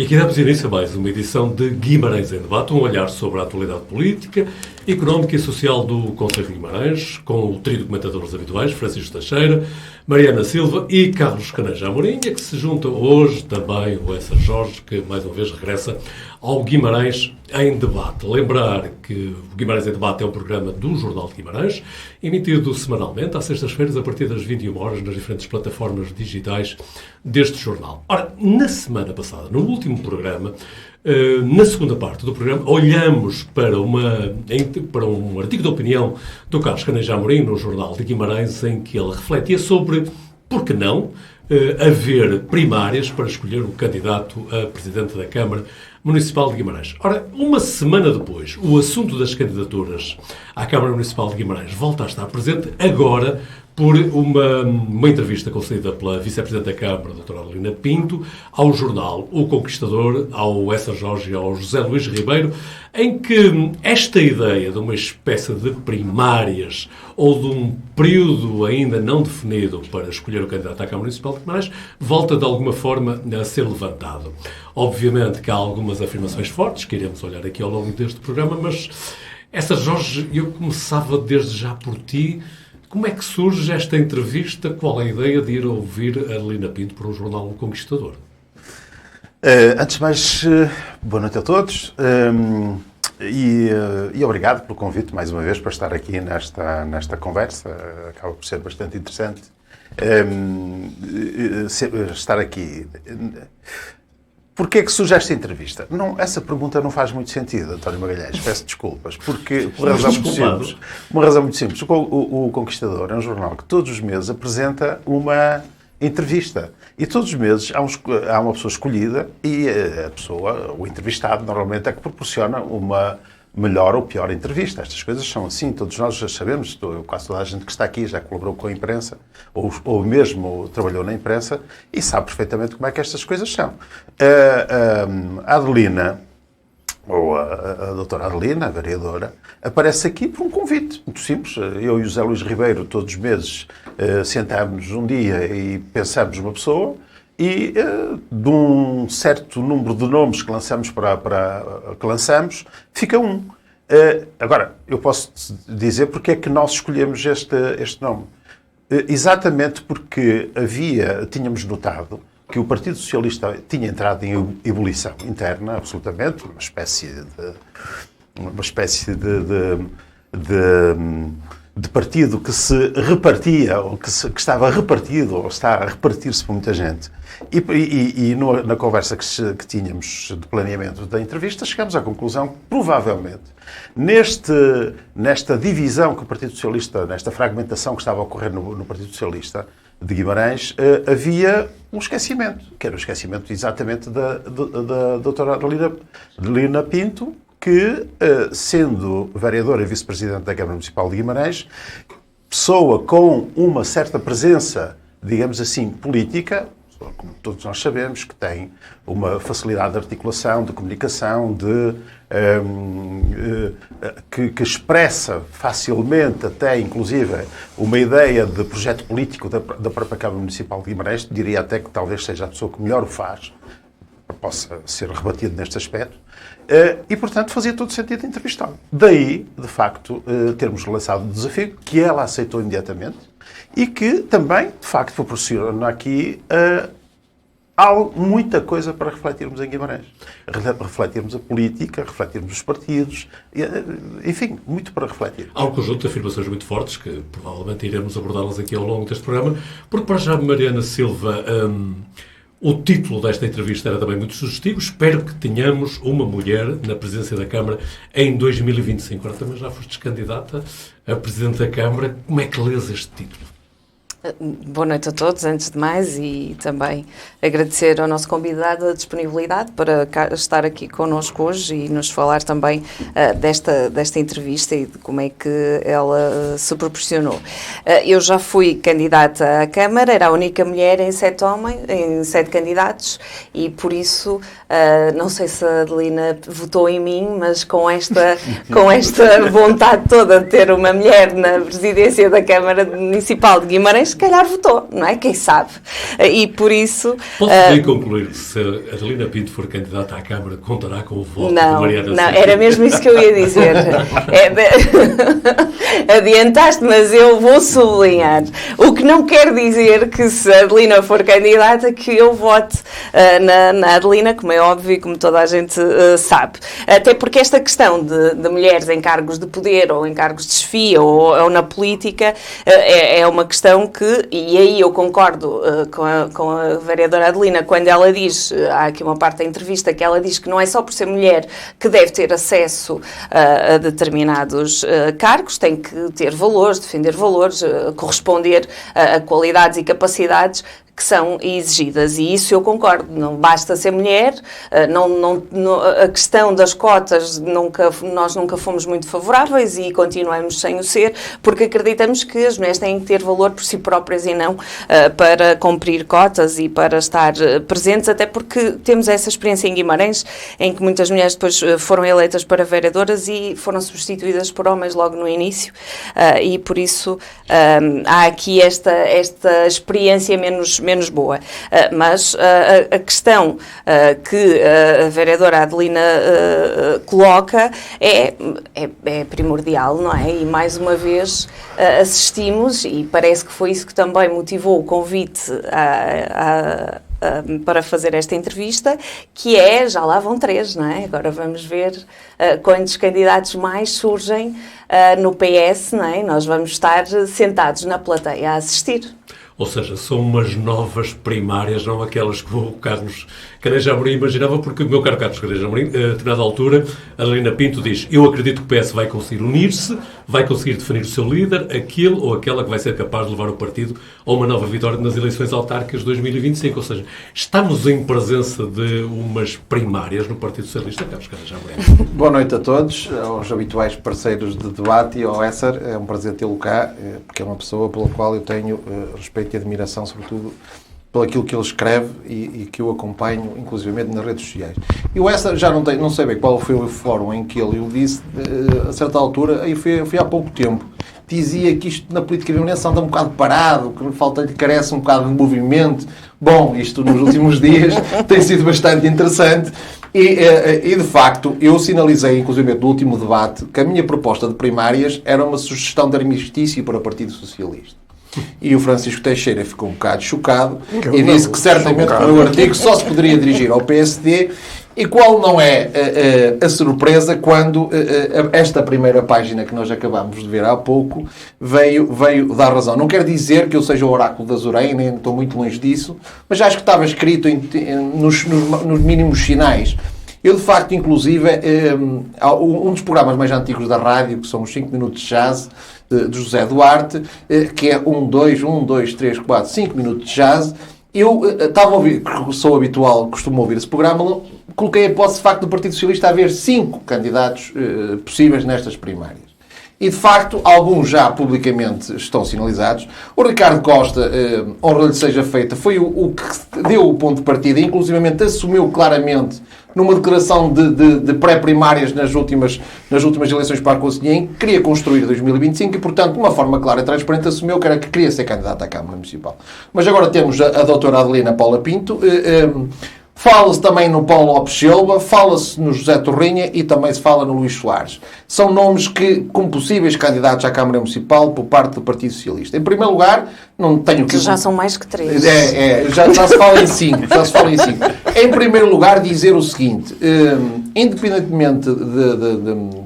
E aqui damos início a mais uma edição de Guimarães em Debate, um olhar sobre a atualidade política, económica e social do Concelho de Guimarães, com o trio de comentadores habituais, Francisco Teixeira, Mariana Silva e Carlos Caneja Amorim, a que se junta hoje também o Essa Jorge, que mais uma vez regressa ao Guimarães em Debate. Lembrar que o Guimarães em Debate é um programa do Jornal de Guimarães, emitido semanalmente, às sextas-feiras, a partir das 21 horas, nas diferentes plataformas digitais deste jornal. Ora, na semana passada, no último programa, na segunda parte do programa, olhamos para um artigo de opinião do Carlos Caneja Amorim, no Jornal de Guimarães, em que ele refletia sobre, por que não, haver primárias para escolher o candidato a Presidente da Câmara Municipal de Guimarães. Ora, uma semana depois, o assunto das candidaturas à Câmara Municipal de Guimarães volta a estar presente, agora por uma entrevista concedida pela Vice-Presidente da Câmara, a doutora Adelina Pinto, ao jornal O Conquistador, ao Essa Jorge e ao José Luís Ribeiro, em que esta ideia de uma espécie de primárias ou de um período ainda não definido para escolher o candidato à Câmara Municipal de Guimarães volta de alguma forma a ser levantado. Obviamente que há algumas afirmações fortes que iremos olhar aqui ao longo deste programa, mas Essa Jorge, eu começava desde já por ti. Como é que surge esta entrevista? Qual é a ideia de ir ouvir a Adelina Pinto para o jornal O Conquistador? Antes de mais, boa noite a todos e obrigado pelo convite mais uma vez para estar aqui nesta conversa. Acaba por ser bastante interessante estar aqui. Porquê é que surge esta entrevista? Não, essa pergunta não faz muito sentido, António Magalhães. Peço desculpas, porque por uma razão muito simples. O Conquistador é um jornal que todos os meses apresenta uma entrevista. E todos os meses há uma pessoa escolhida e a pessoa, o entrevistado, normalmente é que proporciona uma melhor ou pior entrevista. Estas coisas são assim, todos nós já sabemos, quase toda a gente que está aqui já colaborou com a imprensa, ou mesmo trabalhou na imprensa, e sabe perfeitamente como é que estas coisas são. A Adelina, ou a doutora Adelina, a vereadora, aparece aqui por um convite, muito simples. Eu e o José Luís Ribeiro, todos os meses, sentámos um dia e pensamos numa pessoa, e de um certo número de nomes que lançamos fica um. Agora, eu posso dizer porque é que nós escolhemos este nome. Exatamente porque tínhamos notado que o Partido Socialista tinha entrado em ebulição interna, absolutamente, uma espécie de partido que se repartia, ou que estava repartido, ou está a repartir-se por muita gente. Na conversa que tínhamos de planeamento da entrevista, chegámos à conclusão que, provavelmente, nesta divisão que o Partido Socialista, nesta fragmentação que estava a ocorrer no Partido Socialista de Guimarães, havia um esquecimento, que era o esquecimento exatamente da doutora Adelina Pinto, que, sendo vereadora e vice-presidente da Câmara Municipal de Guimarães, pessoa com uma certa presença, digamos assim, política, como todos nós sabemos, que tem uma facilidade de articulação, de comunicação, que expressa facilmente, até inclusive, uma ideia de projeto político da própria Câmara Municipal de Guimarães. Diria até que talvez seja a pessoa que melhor o faz, possa ser rebatido neste aspecto, e, portanto, fazia todo sentido entrevistá-lo. Daí, de facto, termos lançado o desafio, que ela aceitou imediatamente, e que também, de facto, proporciona aqui muita coisa para refletirmos em Guimarães. Refletirmos a política, refletirmos os partidos, enfim, muito para refletir. Há um conjunto de afirmações muito fortes, que provavelmente iremos abordá-las aqui ao longo deste programa, porque para já, Mariana Silva, o título desta entrevista era também muito sugestivo. Espero que tenhamos uma mulher na presidência da Câmara em 2025. Agora também já foste candidata a Presidente da Câmara. Como é que lês este título? Boa noite a todos, antes de mais, e também agradecer ao nosso convidado a disponibilidade para estar aqui connosco hoje e nos falar também desta entrevista e de como é que ela se proporcionou. Eu já fui candidata à Câmara, era a única mulher em 7 candidatos, e por isso, não sei se a Adelina votou em mim, mas com esta vontade toda de ter uma mulher na presidência da Câmara Municipal de Guimarães, se calhar votou, não é? Quem sabe? E por isso... Posso concluir que se a Adelina Pinto for candidata à Câmara, contará com o voto de Mariana Silva? Não, era mesmo isso que eu ia dizer. Adiantaste, mas eu vou sublinhar. O que não quer dizer que se a Adelina for candidata, que eu vote na Adelina, como é óbvio e como toda a gente sabe. Até porque esta questão de mulheres em cargos de poder ou em cargos de chefia ou na política é uma questão que, e aí eu concordo com a vereadora Adelina, quando ela diz, há aqui uma parte da entrevista que ela diz que não é só por ser mulher que deve ter acesso a determinados cargos, tem que ter valores, defender valores, corresponder a qualidades e capacidades que são exigidas, e isso eu concordo, não basta ser mulher, a questão das cotas nós nunca fomos muito favoráveis e continuamos sem o ser, porque acreditamos que as mulheres têm que ter valor por si próprias e não para cumprir cotas e para estar presentes, até porque temos essa experiência em Guimarães, em que muitas mulheres depois foram eleitas para vereadoras e foram substituídas por homens logo no início, e por isso há aqui esta experiência menos boa. Mas a questão que a vereadora Adelina coloca é primordial, não é? E mais uma vez assistimos, e parece que foi isso que também motivou o convite para fazer esta entrevista, que já lá vão 3, não é? Agora vamos ver quantos candidatos mais surgem no PS, não é? Nós vamos estar sentados na plateia a assistir. Ou seja, são umas novas primárias, não aquelas que o Carlos Caneja Amorim imaginava, porque o meu caro Carlos Caneja Amorim, a determinada altura, a Adelina Pinto diz: eu acredito que o PS vai conseguir unir-se, vai conseguir definir o seu líder, aquele ou aquela que vai ser capaz de levar o partido a uma nova vitória nas eleições autárquicas de 2025. Ou seja, estamos em presença de umas primárias no Partido Socialista. Carlos Caneja Amorim. Boa noite a todos, aos habituais parceiros de debate e ao Esser. É um prazer tê-lo cá, porque é uma pessoa pela qual eu tenho respeito e admiração, sobretudo pelo aquilo que ele escreve e que eu acompanho, inclusivamente nas redes sociais. E o Esser, já não sei bem qual foi o fórum em que ele o disse, a certa altura, aí foi há pouco tempo, dizia que isto na política guimarãense anda um bocado parado, que carece um bocado de movimento. Bom, isto nos últimos dias tem sido bastante interessante e de facto, eu sinalizei, inclusive no último debate, que a minha proposta de primárias era uma sugestão de armistício para o Partido Socialista. E o Francisco Teixeira ficou um bocado chocado e disse que certamente com o artigo só se poderia dirigir ao PSD. E qual não é a surpresa quando esta primeira página que nós acabamos de ver há pouco veio dar razão. Não quer dizer que eu seja o oráculo da Zorém, nem estou muito longe disso, mas acho que estava escrito nos mínimos sinais. Eu, de facto, inclusive, um dos programas mais antigos da rádio, que são os 5 minutos de jazz, de José Duarte, que é 1, 2, 3, 4, 5 minutos de jazz. Eu estava a ouvir, sou habitual, costumo ouvir esse programa, coloquei a hipótese de facto do Partido Socialista haver 5 candidatos possíveis nestas primárias. E, de facto, alguns já publicamente estão sinalizados. O Ricardo Costa, honra-lhe seja feita, foi o que deu o ponto de partida, e inclusivamente assumiu claramente numa declaração de pré-primárias nas últimas eleições para a Conselhia, que queria construir 2025 e, portanto, de uma forma clara e transparente, assumiu que queria ser candidato à Câmara Municipal. Mas agora temos a doutora Adelina Paula Pinto. Fala-se também no Paulo Lopes Silva, fala-se no José Torrinha e também se fala no Luís Soares. São nomes que, como possíveis candidatos à Câmara Municipal por parte do Partido Socialista. Em primeiro lugar, não tenho que... Já são mais que 3. Já se fala em 5. Em primeiro lugar, dizer o seguinte, independentemente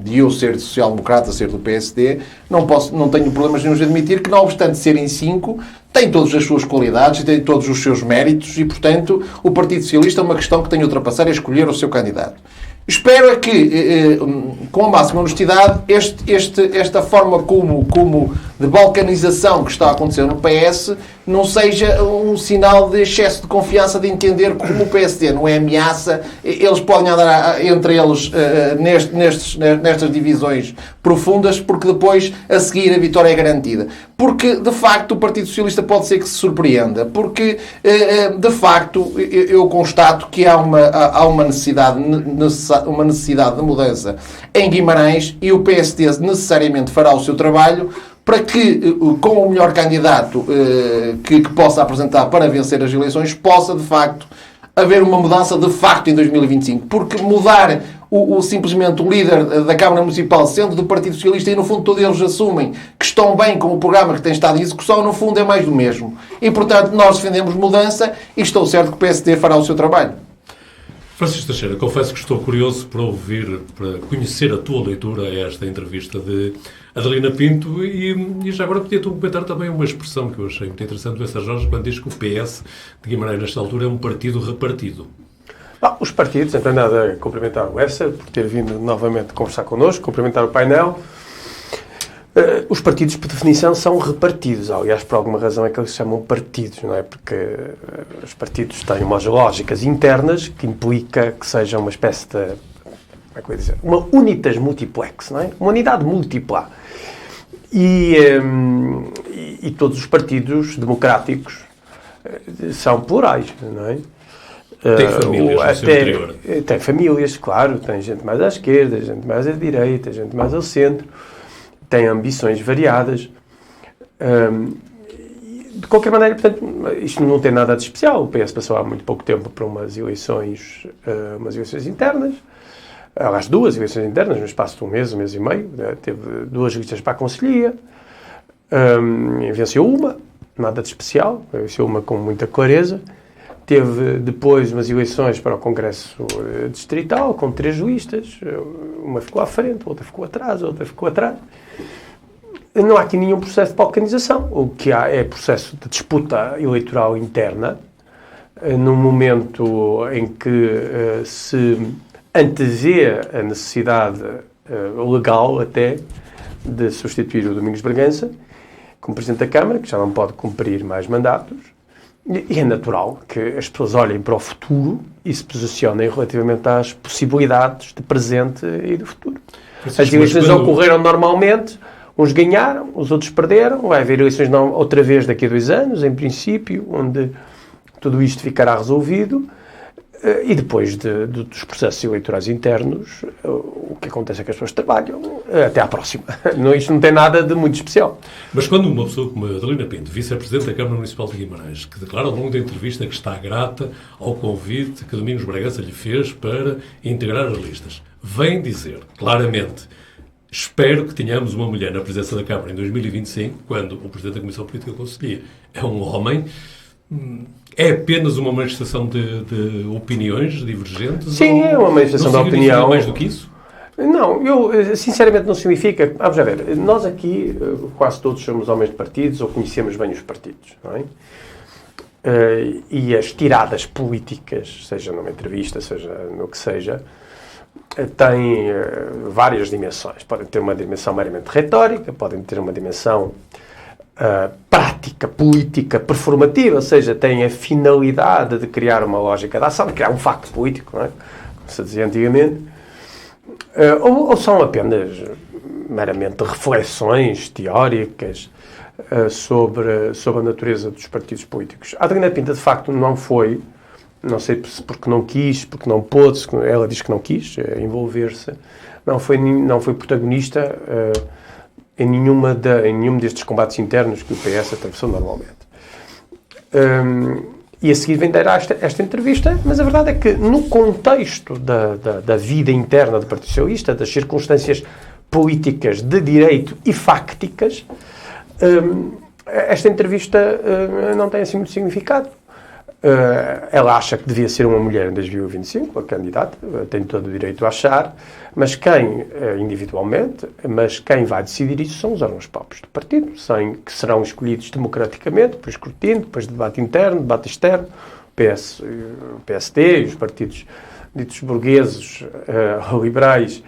de eu ser social-democrata, ser do PSD, não tenho problemas nenhum de admitir que, não obstante serem 5, tem todas as suas qualidades e tem todos os seus méritos e, portanto, o Partido Socialista é uma questão que tem de ultrapassar, é escolher o seu candidato. Espero que, com a máxima honestidade, esta forma como de balcanização que está a acontecer no PS não seja um sinal de excesso de confiança, de entender como o PSD não é ameaça, eles podem andar entre eles nestas divisões profundas, porque depois, a seguir, a vitória é garantida. Porque, de facto, o Partido Socialista pode ser que se surpreenda, porque, de facto, eu constato que há uma necessidade de mudança em Guimarães e o PSD necessariamente fará o seu trabalho, para que, com o melhor candidato que possa apresentar para vencer as eleições, possa, de facto, haver uma mudança de facto em 2025. Porque mudar simplesmente o líder da Câmara Municipal sendo do Partido Socialista, e no fundo todos eles assumem que estão bem com o programa que tem estado em execução, no fundo é mais do mesmo. E, portanto, nós defendemos mudança e estou certo que o PSD fará o seu trabalho. Francisco Teixeira, confesso que estou curioso para ouvir, para conhecer a tua leitura a esta entrevista de Adelina Pinto e já agora podia-te comentar também uma expressão que eu achei muito interessante do César Jorge quando diz que o PS de Guimarães nesta altura é um partido repartido. Os partidos, não tem nada a cumprimentar o Esser por ter vindo novamente conversar connosco, cumprimentar o painel. Os partidos, por definição, são repartidos. Aliás, por alguma razão é que eles se chamam partidos, não é? Porque os partidos têm umas lógicas internas que implica que seja uma espécie de... Como é que eu ia dizer? Uma unitas multiplex, não é? Uma unidade múltipla. E todos os partidos democráticos são plurais, não é? Tem famílias no seu interior. Tem famílias, claro. Tem gente mais à esquerda, gente mais à direita, gente mais ao centro. Tem ambições variadas. De qualquer maneira, portanto, isto não tem nada de especial. O PS passou há muito pouco tempo para umas eleições internas. Aliás, 2 eleições internas, no espaço de um mês e meio. Teve 2 listas para a Conselhia. Venceu uma, nada de especial. Venceu uma com muita clareza. Teve depois umas eleições para o Congresso Distrital, com 3 listas. Uma ficou à frente, outra ficou atrás, outra ficou atrás. Não há aqui nenhum processo de balcanização. O que há é processo de disputa eleitoral interna, num momento em que se antevê a necessidade legal até de substituir o Domingos Bragança como Presidente da Câmara, que já não pode cumprir mais mandatos. E é natural que as pessoas olhem para o futuro e se posicionem relativamente às possibilidades de presente e de futuro. As eleições ocorreram normalmente, uns ganharam, os outros perderam, vai haver eleições outra vez daqui a 2 anos, em princípio, onde tudo isto ficará resolvido, e depois dos processos eleitorais internos, o que acontece é que as pessoas trabalham até à próxima. Isto não tem nada de muito especial. Mas quando uma pessoa como a Adelina Pinto, vice-presidente da Câmara Municipal de Guimarães, que declara ao longo da entrevista que está grata ao convite que Domingos Bragança lhe fez para integrar as listas, vem dizer claramente: espero que tenhamos uma mulher na presença da Câmara em 2025, quando o Presidente da Comissão Política Conselhia é um homem, é apenas uma manifestação de opiniões divergentes? Sim, é uma manifestação de opinião. Não mais do que isso? Não, eu sinceramente não significa... Vamos a ver, nós aqui quase todos somos homens de partidos ou conhecemos bem os partidos, não é? E as tiradas políticas, seja numa entrevista, seja no que seja, têm várias dimensões. Podem ter uma dimensão meramente retórica, podem ter uma dimensão prática, política, performativa, ou seja, têm a finalidade de criar uma lógica de ação, de criar um facto político, não é? Como se dizia antigamente, ou são apenas meramente reflexões teóricas sobre a natureza dos partidos políticos. A Adelina Pinto, de facto, não foi, não sei se porque não quis, porque não pôde, ela diz que não quis envolver-se, não foi protagonista em nenhum destes combates internos que o PS atravessou normalmente. E a seguir venderá esta entrevista, mas a verdade é que no contexto da vida interna do Partido Socialista, das circunstâncias políticas de direito e fácticas, esta entrevista não tem assim muito significado. Ela acha que devia ser uma mulher em 2025, a candidata, tem todo o direito a achar, mas individualmente, mas quem vai decidir isso são os órgãos próprios do partido, que serão escolhidos democraticamente, por escrutínio, depois de debate interno, debate externo, o PSD e os partidos ditos burgueses, liberais,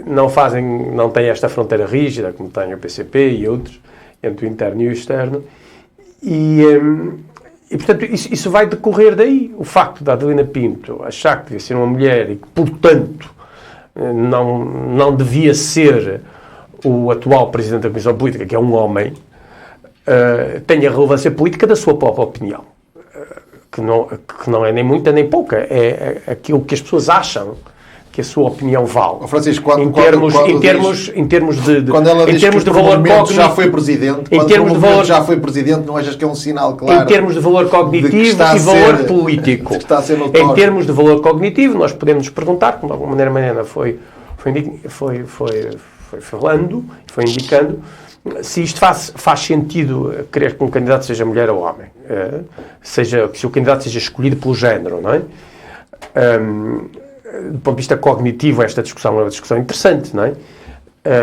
não têm esta fronteira rígida, como tem o PCP e outros, entre o interno e o externo, e, portanto, isso vai decorrer daí. O facto da Adelina Pinto achar que devia ser uma mulher e que, portanto, não devia ser o atual Presidente da Comissão Política, que é um homem, tem a relevância política da sua própria opinião. Que não é nem muita nem pouca. É aquilo que as pessoas acham que a sua opinião vale. Francisco, em termos de quando ela diz que de valor cognitivo, já foi presidente, em termos de valor já foi presidente, não achas que é um sinal claro? Em termos de valor cognitivo e valor político. Em termos de valor cognitivo, nós podemos nos perguntar, como de alguma maneira a Mariana foi falando, foi indicando, se isto faz sentido querer que um candidato seja mulher ou homem, se o candidato seja escolhido pelo género, não é? Do ponto de vista cognitivo, esta discussão é uma discussão interessante, não é?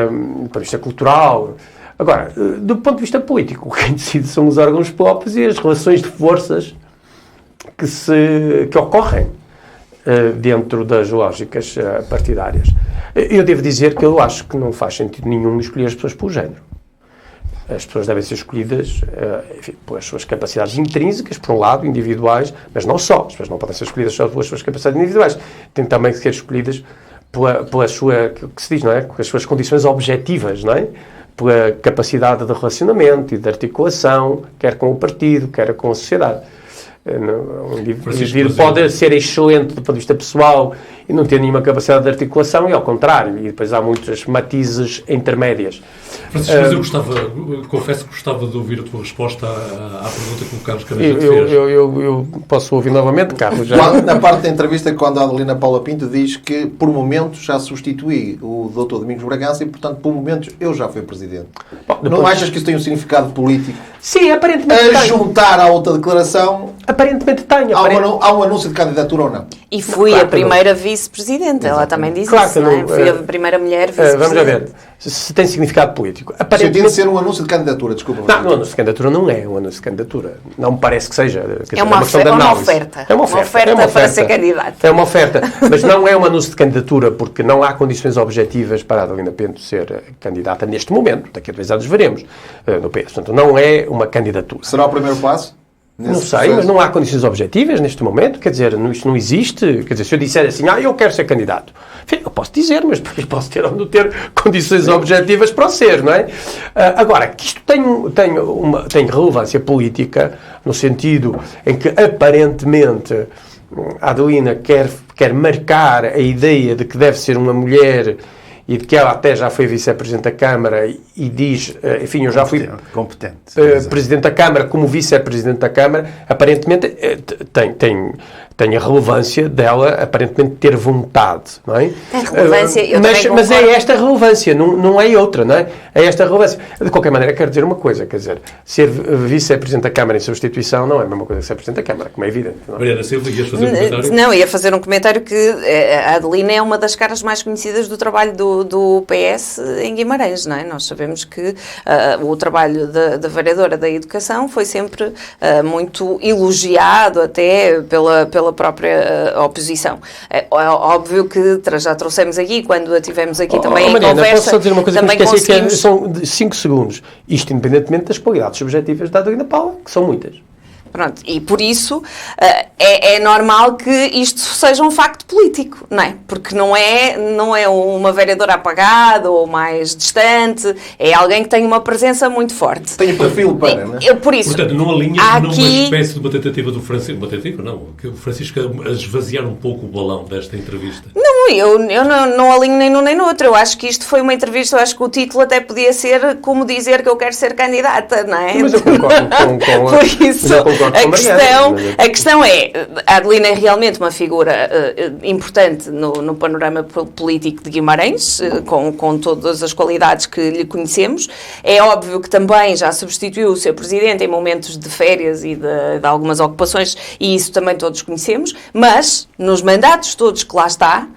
Do ponto de vista cultural. Agora, do ponto de vista político, quem decide são os órgãos próprios e as relações de forças que ocorrem dentro das lógicas partidárias. Eu devo dizer que eu acho que não faz sentido nenhum escolher as pessoas pelo género. As pessoas devem ser escolhidas, enfim, pelas suas capacidades intrínsecas, por um lado, individuais, mas não só. As pessoas não podem ser escolhidas só pelas suas capacidades individuais. Têm também que ser escolhidas pela sua, que se diz, não é? Com as suas condições objetivas, não é? Pela capacidade de relacionamento e de articulação, quer com o partido, quer com a sociedade. Um indivíduo pode ser excelente do ponto de vista pessoal e não ter nenhuma capacidade de articulação e ao contrário, e depois há muitos matizes intermédias. Francisco, mas confesso que gostava de ouvir a tua resposta à pergunta que o Carlos Caneja te fez. Eu posso ouvir novamente, Carlos? Na parte da entrevista, quando a Adelina Paula Pinto diz que, por momentos, já substituí o Dr. Domingos Bragança e, portanto, por momentos, eu já fui Presidente. Bom, depois... Não achas que isso tem um significado político? Sim, aparentemente tem. A juntar à outra declaração... Aparentemente tem. Há um anúncio de candidatura ou não? E fui a primeira vice-presidente, ela também disse claro isso, não, é? Fui a primeira mulher vice-presidente. Vamos a ver, se tem significado político. Aparentemente... de ser um anúncio de candidatura, desculpa. Não, o anúncio de candidatura não é um anúncio de candidatura. Não me parece que seja. É uma oferta. É uma oferta para ser candidato. É uma oferta, mas não é um anúncio de candidatura porque não há condições objetivas para a Adelina Pinto ser candidata neste momento. Daqui a 2 anos veremos no PS. Portanto, não é uma candidatura. Será o primeiro passo? Não sei, mas não há condições objetivas neste momento, quer dizer, isto não existe. Quer dizer, se eu disser assim, eu quero ser candidato, enfim, eu posso dizer, mas depois posso ter ou não ter condições objetivas para o ser, não é? Agora, que isto tem relevância política, no sentido em que aparentemente a Adelina quer marcar a ideia de que deve ser uma mulher e de que ela até já foi Vice-Presidente da Câmara e diz, enfim, eu já fui competente, Presidente da Câmara como Vice-Presidente da Câmara, aparentemente tem a relevância dela, aparentemente ter vontade, não é? Tem relevância, mas é esta relevância, não é outra, não é? É esta relevância. De qualquer maneira, quero dizer uma coisa, quer dizer, ser Vice-Presidente da Câmara em substituição não é a mesma coisa que ser Presidente da Câmara, como é evidente. Mariana Silva, ias fazer um comentário? Não, ia fazer um comentário que a Adelina é uma das caras mais conhecidas do trabalho do PS em Guimarães, não é? Nós sabemos que o trabalho da vereadora da Educação foi sempre muito elogiado até pela própria oposição. É óbvio que já trouxemos aqui, quando a tivemos aqui também em Mariana, conversa... posso só dizer uma coisa também que me esqueci, que são 5 segundos. Isto independentemente das qualidades subjetivas da Adelina Paula, que são muitas. Pronto, e por isso é normal que isto seja um facto político, não é? Porque não é uma vereadora apagada ou mais distante, é alguém que tem uma presença muito forte. Tem perfil para, não é? Por isso, portanto, não alinha numa aqui... espécie de uma tentativa do Francisco, uma tentativa não, que o Francisco a esvaziar um pouco o balão desta entrevista. Não, eu não alinho nem num nem no outro. Eu acho que isto foi uma entrevista, eu acho que o título até podia ser como dizer que eu quero ser candidata, não é? Mas eu concordo com por isso, a questão é, a Adelina é realmente uma figura importante no panorama político de Guimarães, com todas as qualidades que lhe conhecemos. É óbvio que também já substituiu o seu presidente em momentos de férias e de algumas ocupações, e isso também todos conhecemos, mas nos mandatos todos que lá está,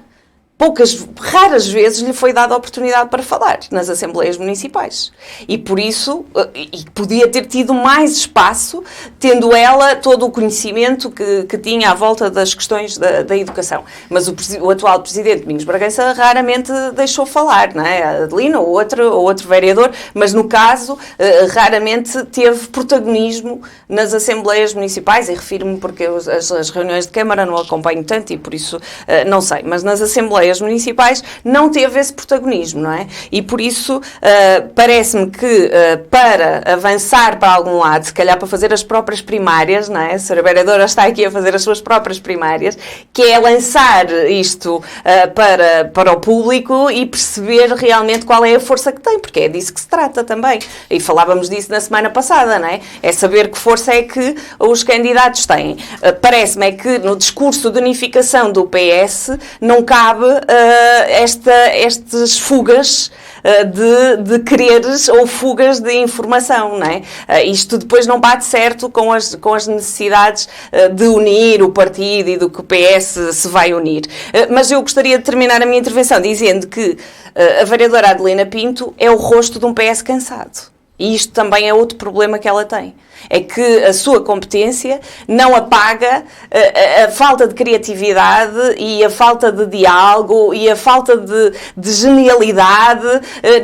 raras vezes lhe foi dada a oportunidade para falar nas Assembleias Municipais. E por isso, podia ter tido mais espaço, tendo ela todo o conhecimento que tinha à volta das questões da educação. Mas o atual Presidente, Domingos Bragança, raramente deixou falar, não é? A Adelina ou outro vereador, mas no caso, raramente teve protagonismo nas Assembleias Municipais, e refiro-me porque as reuniões de Câmara não acompanho tanto e por isso não sei, mas nas Assembleias Assembleias Municipais, não teve esse protagonismo, não é? E por isso parece-me que para avançar para algum lado, se calhar para fazer as próprias primárias, não é? A Sra. Vereadora está aqui a fazer as suas próprias primárias, que é lançar isto para o público e perceber realmente qual é a força que tem, porque é disso que se trata também. E falávamos disso na semana passada, não é? É saber que força é que os candidatos têm. Parece-me é que no discurso de unificação do PS não cabe estas fugas de quereres ou fugas de informação, não é? Isto depois não bate certo com as necessidades de unir o partido e do que o PS se vai unir. Mas eu gostaria de terminar a minha intervenção dizendo que a vereadora Adelina Pinto é o rosto de um PS cansado. E isto também é outro problema que ela tem. É que a sua competência não apaga a falta de criatividade e a falta de diálogo e a falta de genialidade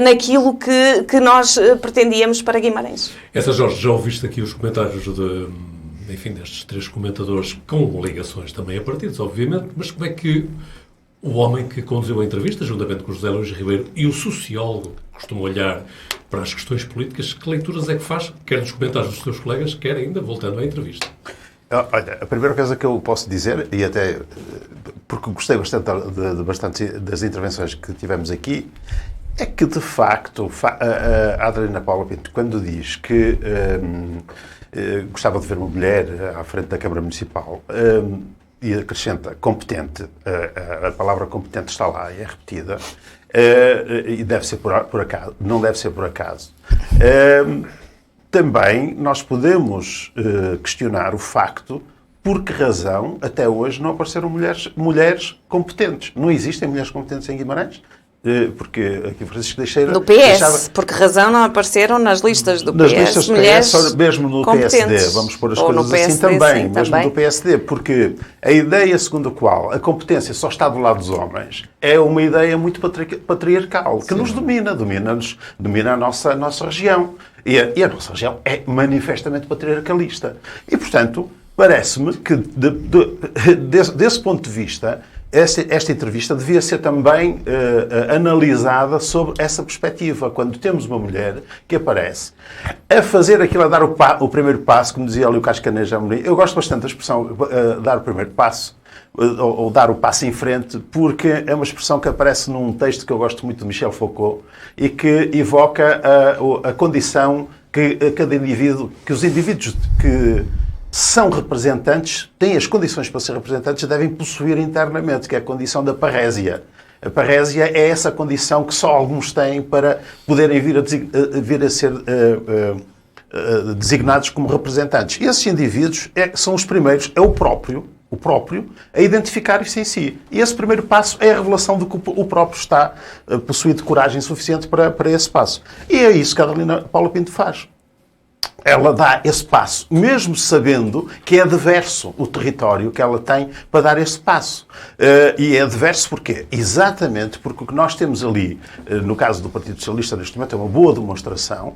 naquilo que nós pretendíamos para Guimarães. Jorge, já ouviste aqui os comentários destes 3 comentadores com ligações também a partidos, obviamente, mas como é que o homem que conduziu a entrevista, juntamente com o José Luís Ribeiro, e o sociólogo costuma olhar para as questões políticas, que leituras é que faz, quer nos comentários dos seus colegas, quer ainda voltando à entrevista? Olha, a primeira coisa que eu posso dizer, e até porque gostei bastante das intervenções que tivemos aqui, é que, de facto, a Adelina Paula Pinto, quando diz que gostava de ver uma mulher à frente da Câmara Municipal, e acrescenta competente, a palavra competente está lá e é repetida, e deve ser por acaso, não deve ser por acaso. Também nós podemos questionar o facto por que razão até hoje não apareceram mulheres competentes. Não existem mulheres competentes em Guimarães? Porque aqui Francisco Teixeira... No PS, por que razão não apareceram nas listas do PS? Nas listas do PS, mesmo no PSD, vamos pôr as coisas assim também, mesmo do PSD, porque a ideia segundo a qual a competência só está do lado dos homens é uma ideia muito patriarcal, que nos domina a nossa região. E a nossa região é manifestamente patriarcalista. E, portanto, parece-me que, desse ponto de vista, esta entrevista devia ser também analisada sobre essa perspectiva. Quando temos uma mulher que aparece a fazer aquilo, a dar o primeiro passo, como dizia ali o Cascaneja Amorim. Eu gosto bastante da expressão dar o primeiro passo, ou dar o passo em frente, porque é uma expressão que aparece num texto que eu gosto muito de Michel Foucault e que evoca a condição que os indivíduos que são representantes, têm as condições para ser representantes, devem possuir internamente, que é a condição da parésia. A parésia é essa condição que só alguns têm para poderem vir a ser designados como representantes. E esses indivíduos são os primeiros, é o próprio a identificar-se em si. E esse primeiro passo é a revelação de que o próprio está possuído de coragem suficiente para esse passo. E é isso que a Adelina Paula Pinto faz. Ela dá esse passo, mesmo sabendo que é adverso o território que ela tem para dar esse passo. E é adverso porquê? Exatamente porque o que nós temos ali, no caso do Partido Socialista, neste momento, é uma boa demonstração.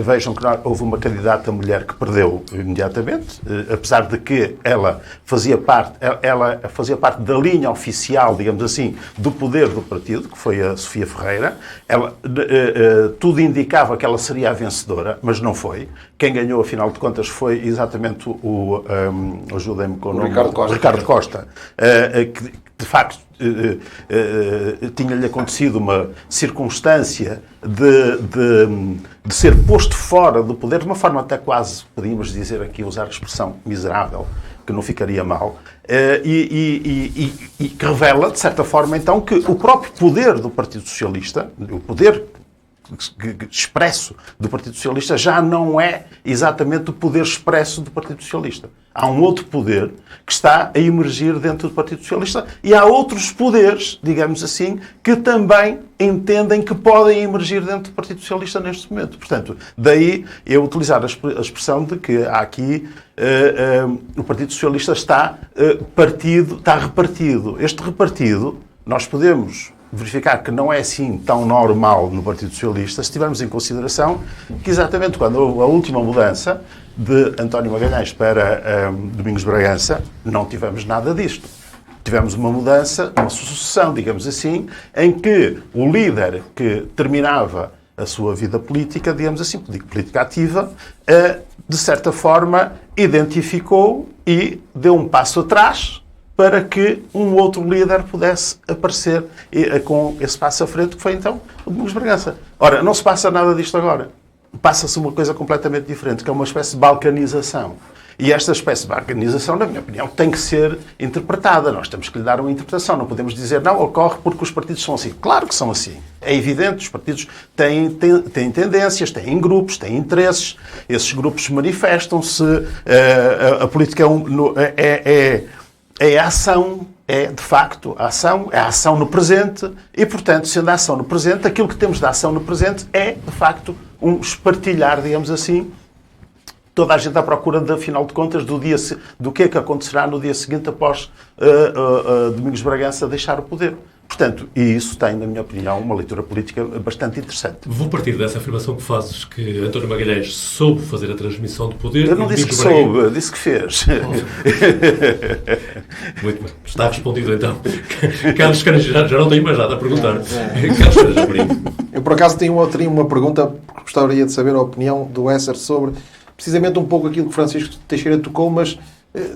Vejam que houve uma candidata mulher que perdeu imediatamente, apesar de que ela fazia parte da linha oficial, digamos assim, do poder do partido, que foi a Sofia Ferreira. Tudo indicava que ela seria a vencedora, mas não foi. Quem ganhou, afinal de contas, foi exatamente ajudem-me com o nome, Ricardo Costa, que de facto tinha-lhe acontecido uma circunstância de ser posto fora do poder, de uma forma até quase, podíamos dizer aqui, usar a expressão miserável, que não ficaria mal, e que revela, de certa forma, então, que o próprio poder do Partido Socialista, o poder expresso do Partido Socialista, já não é exatamente o poder expresso do Partido Socialista. Há um outro poder que está a emergir dentro do Partido Socialista e há outros poderes, digamos assim, que também entendem que podem emergir dentro do Partido Socialista neste momento. Portanto, daí eu utilizar a expressão de que há aqui o Partido Socialista está repartido. Este repartido, nós podemos verificar que não é assim tão normal no Partido Socialista, se tivermos em consideração que exatamente quando houve a última mudança de António Magalhães para Domingos Bragança, não tivemos nada disto. tivemos uma mudança, uma sucessão, digamos assim, em que o líder que terminava a sua vida política, digamos assim, política ativa, de certa forma identificou e deu um passo atrás para que um outro líder pudesse aparecer com esse passo à frente, que foi então o Domingos Bragança. Ora, não se passa nada disto agora. Passa-se uma coisa completamente diferente, que é uma espécie de balcanização. E esta espécie de balcanização, na minha opinião, tem que ser interpretada. Nós temos que lhe dar uma interpretação. Não podemos dizer, não, ocorre porque os partidos são assim. Claro que são assim. É evidente, os partidos têm tendências, têm grupos, têm interesses. Esses grupos manifestam-se. A política é a ação, de facto, a ação no presente. E, portanto, sendo a ação no presente, aquilo que temos da ação no presente é, de facto, um espartilhar, digamos assim, toda a gente à procura, afinal de contas, do que é que acontecerá no dia seguinte após Domingos Bragança deixar o poder. Portanto, e isso tem, na minha opinião, uma leitura política bastante interessante. Vou partir dessa afirmação que fazes, que António Magalhães soube fazer a transmissão de poder. Eu não disse que soube, eu disse que fez. Muito bem. Está respondido, então. Carlos Caranjas, já não tenho mais nada a perguntar. Carlos Caranjas, eu, por acaso, teria uma pergunta, porque gostaria de saber a opinião do Esser sobre precisamente um pouco aquilo que Francisco Teixeira tocou, mas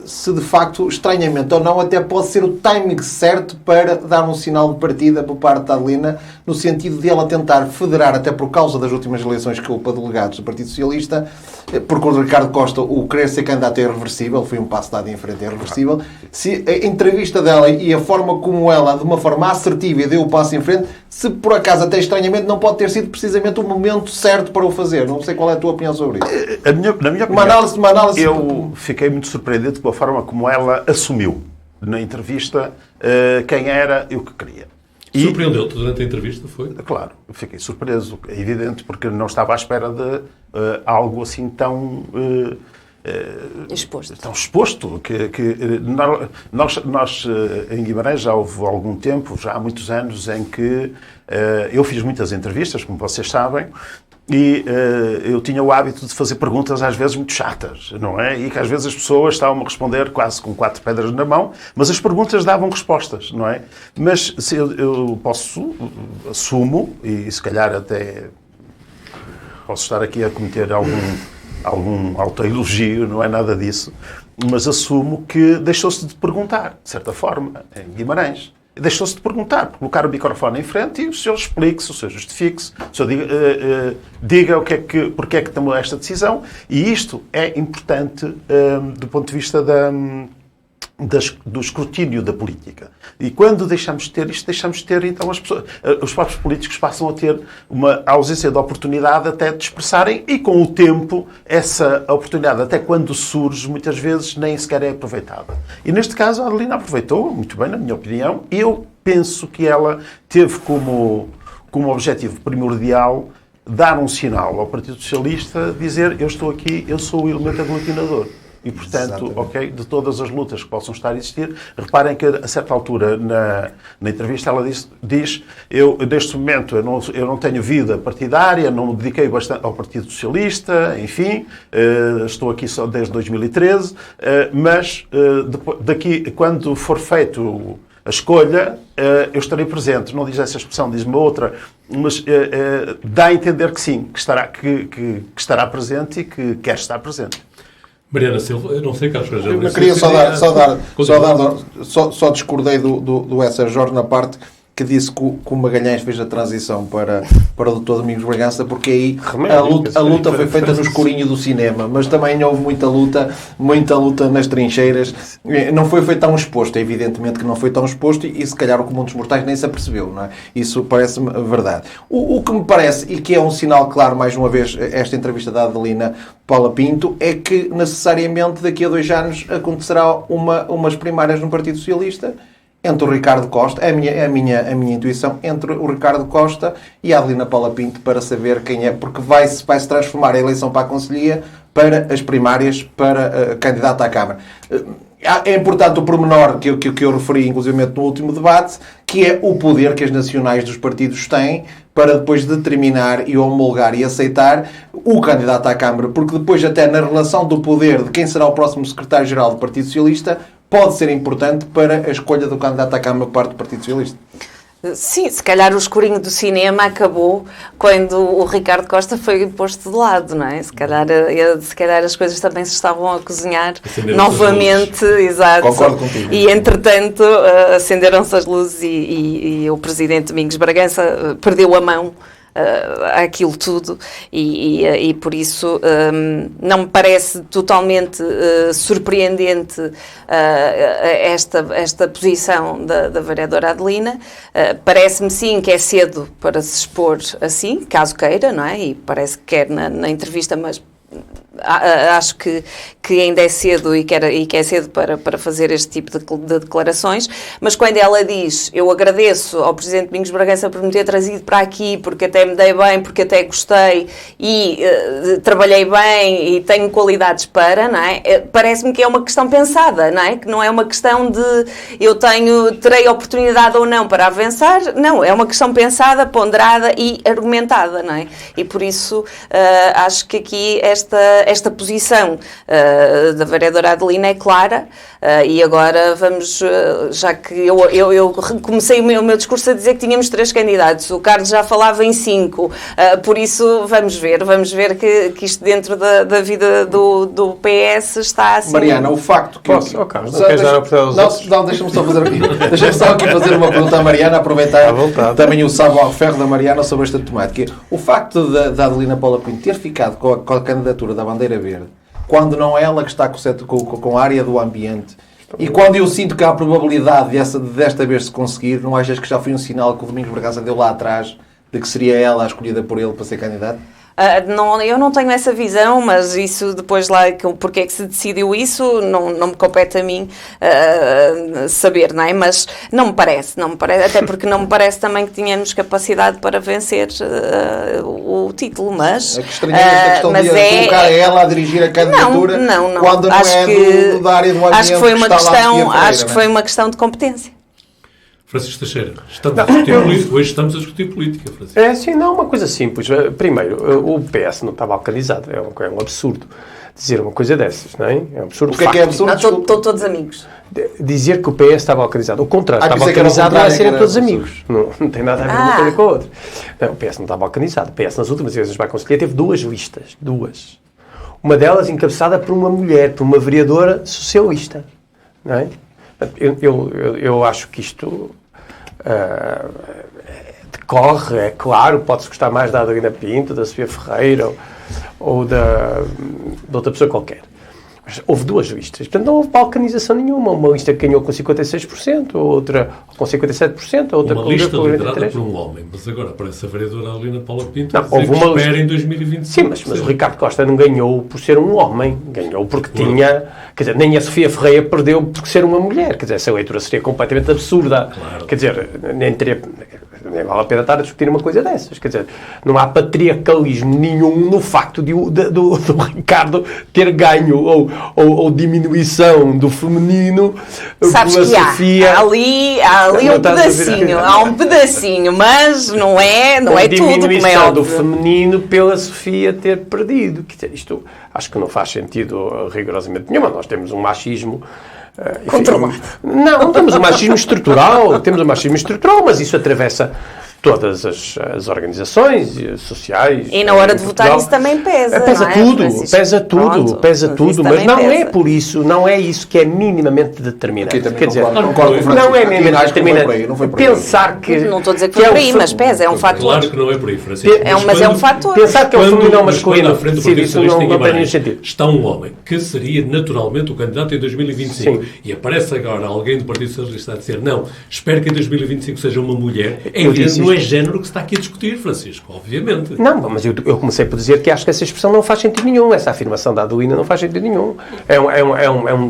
se de facto, estranhamente ou não, até pode ser o timing certo para dar um sinal de partida por parte da Adelina, no sentido de ela tentar federar, até por causa das últimas eleições que houve para delegados do Partido Socialista, porque o Ricardo Costa, o querer ser candidato é irreversível, foi um passo dado em frente, é irreversível. Se a entrevista dela e a forma como ela, de uma forma assertiva, deu o passo em frente, se por acaso, até estranhamente, não pode ter sido precisamente o momento certo para o fazer. Não sei qual é a tua opinião sobre isso. Na minha opinião, uma análise... Eu fiquei muito surpreendido com a forma como ela assumiu na entrevista quem era e o que queria. Surpreendeu-te durante a entrevista, foi? Claro, fiquei surpreso, é evidente, porque não estava à espera de algo assim tão... exposto, que nós em Guimarães já houve algum tempo, já há muitos anos, em que eu fiz muitas entrevistas, como vocês sabem, e eu tinha o hábito de fazer perguntas às vezes muito chatas, não é? E que às vezes as pessoas estavam a responder quase com 4 pedras na mão, mas as perguntas davam respostas, não é? Mas se eu assumo, e se calhar até posso estar aqui a cometer algum autoelogio, não é nada disso, mas assumo que deixou-se de perguntar, de certa forma, em Guimarães. Deixou-se de perguntar, colocar o microfone em frente e o senhor explique-se, o senhor justifique-se, o senhor diga porque é que tomou esta decisão. E isto é importante do ponto de vista do escrutínio da política. E quando deixamos de ter isto, deixamos de ter, então, os próprios políticos passam a ter uma ausência de oportunidade até de expressarem, e com o tempo, essa oportunidade, até quando surge, muitas vezes nem sequer é aproveitada. E neste caso, a Adelina aproveitou, muito bem, na minha opinião, e eu penso que ela teve como objetivo primordial dar um sinal ao Partido Socialista, dizer, eu estou aqui, eu sou o elemento aglutinador. E, portanto, de todas as lutas que possam estar a existir, reparem que, a certa altura, na entrevista, ela diz eu, neste momento, eu não tenho vida partidária, não me dediquei bastante ao Partido Socialista, enfim, estou aqui só desde 2013, mas daqui, quando for feito a escolha, eu estarei presente. Não diz essa expressão, diz uma outra, mas dá a entender que sim, que estará presente e que quer estar presente. Mariana Silva, eu não sei, Carlos Caranjas. Eu queria só discordei do Esser Jorge na parte que disse que o Magalhães fez a transição para o Dr. Domingos Bragança, porque aí a luta foi feita no escurinho do cinema, mas também houve muita luta nas trincheiras. Não foi tão exposto, evidentemente que não foi tão exposto, e se calhar o comum dos mortais nem se apercebeu, não é? Isso parece-me verdade. O que me parece, e que é um sinal claro, mais uma vez, esta entrevista da Adelina Paula Pinto, é que necessariamente daqui a 2 anos acontecerá umas primárias no Partido Socialista, entre o Ricardo Costa, a minha intuição, entre o Ricardo Costa e a Adelina Paula Pinto, para saber quem é, porque vai-se transformar a eleição para a Conselhia para as primárias para candidato à Câmara. É importante o pormenor que eu referi, inclusive no último debate, que é o poder que as nacionais dos partidos têm para depois determinar e homologar e aceitar o candidato à Câmara, porque depois até na relação do poder de quem será o próximo secretário-geral do Partido Socialista, pode ser importante para a escolha do candidato à Câmara por parte do Partido Socialista. Sim, se calhar o escurinho do cinema acabou quando o Ricardo Costa foi posto de lado, não é? Se calhar as coisas também se estavam a cozinhar novamente, exato. Concordo contigo. E entretanto acenderam-se as luzes e o Presidente Domingos Bragança perdeu a mão aquilo tudo e por isso não me parece totalmente surpreendente esta posição da vereadora Adelina. Parece-me sim que é cedo para se expor assim, caso queira, não é? E parece que quer na entrevista, mas acho que ainda é cedo e que é cedo para fazer este tipo de declarações, mas quando ela diz, eu agradeço ao Presidente Domingos Bragança por me ter trazido para aqui, porque até me dei bem, porque até gostei e trabalhei bem e tenho qualidades para, não é? Parece-me que é uma questão pensada, não é? Que não é uma questão de terei oportunidade ou não para avançar, não, é uma questão pensada, ponderada e argumentada, não é? E por isso acho que aqui esta posição da vereadora Adelina é clara e agora vamos, já que eu comecei o meu discurso a dizer que tínhamos 3 candidatos, o Carlos já falava em 5, por isso vamos ver que isto dentro da vida do PS está assim. Mariana, o facto que... Posso? Oh, Carlos, não queres dar a oportunidade aos outros? Não, deixa-me só fazer aqui. Deixa-me só aqui fazer uma pergunta à Mariana, aproveitar também o savoir-faire da Mariana sobre esta temática. O facto da Adelina Paula Pinto ter ficado com a candidatura da Bandeira Verde, quando não é ela que está com a área do ambiente, e quando eu sinto que há a probabilidade desta vez se conseguir, não achas que já foi um sinal que o Domingos Bragança deu lá atrás de que seria ela a escolhida por ele para ser candidato? Eu não tenho essa visão, mas isso depois lá, porque é que se decidiu isso, não me compete a mim saber, não é? Mas não me parece, até porque não me parece também que tínhamos capacidade para vencer o título, mas... É que estranhei esta questão de colocar ela a dirigir a candidatura quando não acho é da área do ambiente acho que foi uma questão de competência. Francisco Teixeira, hoje estamos a discutir política, Francisco. Sim, não, uma coisa simples. Primeiro, o PS não estava balcanizado. É um absurdo dizer uma coisa dessas, não é? É um absurdo. O que é absurdo? Estão todos amigos. Dizer que o PS está balcanizado. O contrário, está balcanizado a serem todos amigos. Não tem nada a ver uma coisa com a outra. Não, o PS não está balcanizado. O PS, nas últimas eleições vai conseguir, teve 2 listas. 2. Uma delas encabeçada por uma mulher, por uma vereadora socialista. Não é? Eu acho que isto... decorre, é claro, pode-se gostar mais da Adelina Pinto, da Sofia Ferreira ou de outra pessoa qualquer. Mas houve 2 listas, portanto não houve balcanização nenhuma. Uma lista que ganhou com 56%, outra com 57%, outra uma com lista 43%. liderada por um homem, mas agora aparece a vereadora Adelina Paula Pinto não, houve uma espera em 2025. Sim, mas o Ricardo Costa não ganhou por ser um homem, ganhou porque tinha... Quer dizer, nem a Sofia Ferreira perdeu por ser uma mulher. Quer dizer, essa leitura seria completamente absurda. Claro. Quer dizer, nem vale a pena estar a discutir uma coisa dessas. Quer dizer, não há patriarcalismo nenhum no facto do Ricardo ter ganho ou diminuição do feminino. Sabes que Sofia. Há um pedacinho, mas não é tudo, como é diminuição óbvio. do feminino pela Sofia ter perdido. Quer dizer, isto acho que não faz sentido rigorosamente nenhum. Nós temos um machismo... controlado. Não, temos um machismo estrutural, mas isso atravessa todas as organizações sociais. E na hora de votar isso também pesa, pesa, não é? tudo, pesa tudo, mas não é por isso, não é isso que é minimamente determinante. Quer dizer, não é minimamente determinante. Pensar que... Não estou a dizer que foi por aí, mas pesa, é um fator. Claro que não é por aí, Francisco. Mas é um fator. Pensar que é um feminino masculino, à frente do Partido isso não tem nenhum sentido. Está um homem que seria naturalmente o candidato em 2025 e aparece agora alguém do Partido Socialista a dizer não, espero que em 2025 seja uma mulher, não é género que se está aqui a discutir, Francisco, obviamente. Não, mas eu comecei por dizer que acho que essa expressão não faz sentido nenhum. Essa afirmação da Adelina não faz sentido nenhum.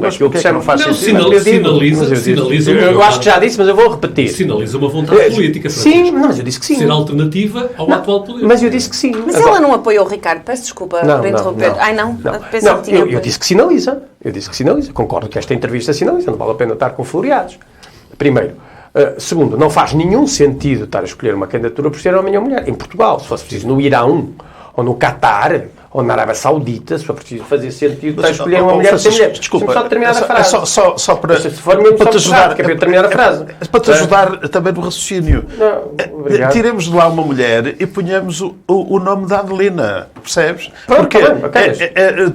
Aquilo que já não faz sentido. Sinaliza eu acho que já disse, mas eu vou repetir. Sinaliza uma vontade política, Francisco. Sim, mas eu disse que sim. Ser alternativa ao atual poder. Mas eu disse que sim. Mas ela não apoiou o Ricardo, peço desculpa por interromper. Ai não, eu disse que sinaliza. Concordo que esta entrevista sinaliza, não vale a pena estar com floreados. Primeiro. Segundo, não faz nenhum sentido estar a escolher uma candidatura por ser homem ou mulher. Em Portugal, se fosse preciso no Irão, ou no Catar, ou na Arábia Saudita, se for preciso fazer sentido, para escolher uma mulher sem mulher. Desculpa, só terminar a frase. Só para, se for mesmo para só te ajudar, que é para terminar a frase. Para te ajudar também no raciocínio. Não, obrigado. Tiremos de lá uma mulher e ponhamos o nome da Adelina, percebes? Pronto, Porque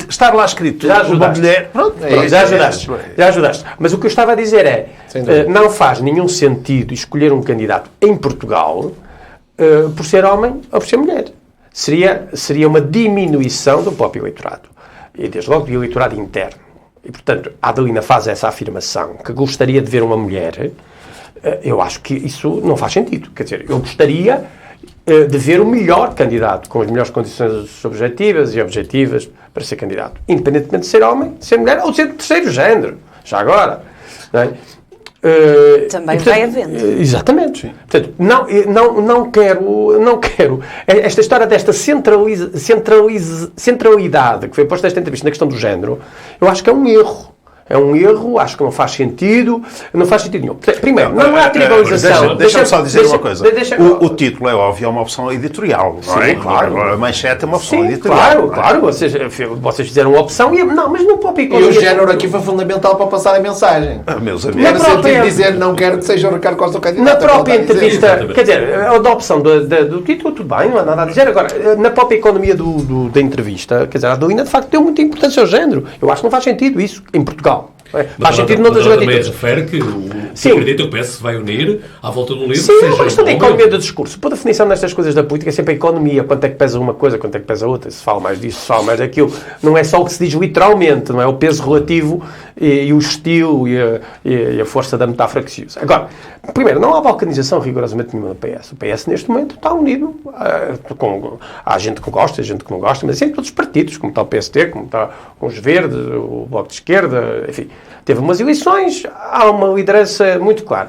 estar lá escrito Já uma ajudaste. mulher... Pronto, Já ajudaste. Mas o que eu estava a dizer é, não faz nenhum sentido escolher um candidato em Portugal por ser homem ou por ser mulher. Seria uma diminuição do próprio eleitorado. E desde logo do eleitorado interno. E, portanto, a Adelina faz essa afirmação, que gostaria de ver uma mulher. Eu acho que isso não faz sentido. Quer dizer, eu gostaria de ver o melhor candidato, com as melhores condições subjetivas e objetivas para ser candidato. Independentemente de ser homem, de ser mulher ou de ser de terceiro género. Já agora. Não é? Também vai havendo. Exatamente. Portanto, não quero esta história desta centralidade que foi posta nesta entrevista na questão do género, eu acho que é um erro. É um erro, acho que não faz sentido nenhum. Primeiro, não há tribalização. Deixa-me só dizer uma coisa. O título, é óbvio, é uma opção editorial. Não é? Sim, claro. A manchete é uma opção editorial. Claro. Vocês fizeram uma opção e não, mas não pode. E o género aqui foi fundamental para passar a mensagem. Meus amigos. No sentido de dizer, não quero que seja o Ricardo Costa o candidato. Na própria entrevista, quer dizer, a adopção do título, tudo bem, não há nada a dizer. Agora, na própria economia da entrevista, quer dizer, a Adelina de facto deu muita importância ao género. Eu acho que não faz sentido isso em Portugal. Faz sentido noutras latitudes. Refere que acredita que o PS se vai unir à volta do livro. Sim, é uma questão da economia do discurso. Por definição nestas coisas da política é sempre a economia. Quanto é que pesa uma coisa, quanto é que pesa outra. Se fala mais disso, se fala mais daquilo. Não é só o que se diz literalmente, não é o peso relativo e o estilo e a força da metáfora que se usa. Agora, primeiro, não há balcanização rigorosamente nenhuma no PS. O PS neste momento está unido. Há gente que gosta, gente que não gosta, mas é em todos os partidos, como está o PST, como está com os Verdes, o Bloco de Esquerda, enfim. Teve umas eleições, há uma liderança muito clara.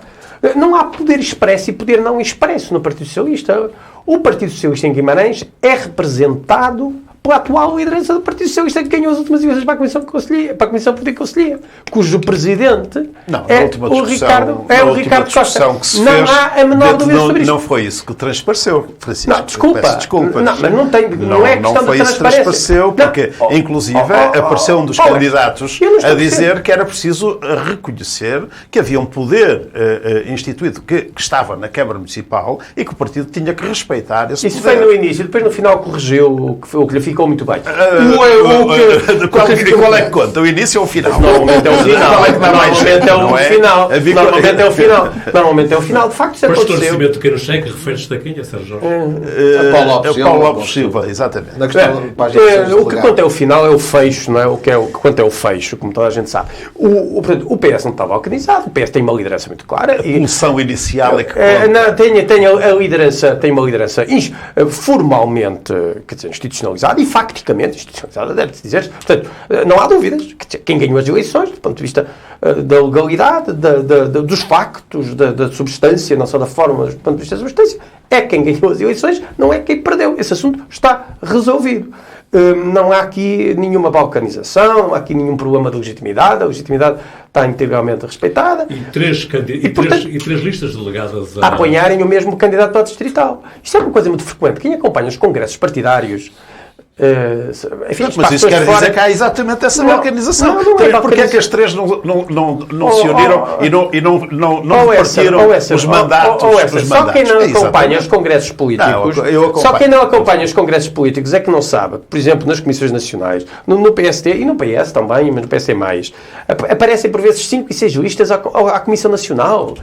Não há poder expresso e poder não expresso no Partido Socialista. O Partido Socialista em Guimarães é representado pela atual liderança do Partido Socialista que ganhou as últimas eleições para a Comissão Política Conselhia, cujo presidente o Ricardo Costa. Não há a menor dúvida sobre isto. Não foi isso que transpareceu, Francisco. Não, desculpa. Peço desculpas. Não, mas não é questão de transparência. Não foi isso que transpareceu, porque, inclusive, apareceu um dos candidatos a dizer que era preciso reconhecer que havia um poder instituído que estava na Câmara Municipal e que o partido tinha que respeitar esse isso poder. Isso foi no início, depois no final corrigiu o que lhe ficou muito bem. Qual é que conta? O início ou o final? Normalmente é o final. Qual é que dá mais jeito? Normalmente é o final. De facto, isso aconteceu. aconteceu. Para esclarecimento que no cheque refere-se a quem? A Sérgio Jorge? Paulo Lopes Silva, exatamente. O que conta é o final, é o fecho, não é? O que conta é o fecho, como toda a gente sabe. O PS não estava organizado, o PS tem uma liderança muito clara. A pulsão inicial é que tem uma liderança formalmente, quer dizer, institucionalizada e facticamente institucionalizada, deve-se dizer. Portanto, não há dúvidas. Quem ganhou as eleições, do ponto de vista da legalidade, dos factos, da substância, não só da forma, mas do ponto de vista da substância, é quem ganhou as eleições, não é quem perdeu. Esse assunto está resolvido. Não há aqui nenhuma balcanização, não há aqui nenhum problema de legitimidade, a legitimidade está integralmente respeitada. E três listas delegadas a apoiarem o mesmo candidato ao distrital. Isto é uma coisa muito frequente. Quem acompanha os congressos partidários... mas isso quer dizer que há exatamente essa balcanização. Porque é que as três não se uniram e não repartiram os mandatos? Só quem não acompanha os congressos políticos, é que não sabe, por exemplo, nas comissões nacionais, no PST e no PS também, mas no PS mais, aparecem por vezes 5 e 6 listas à Comissão Nacional,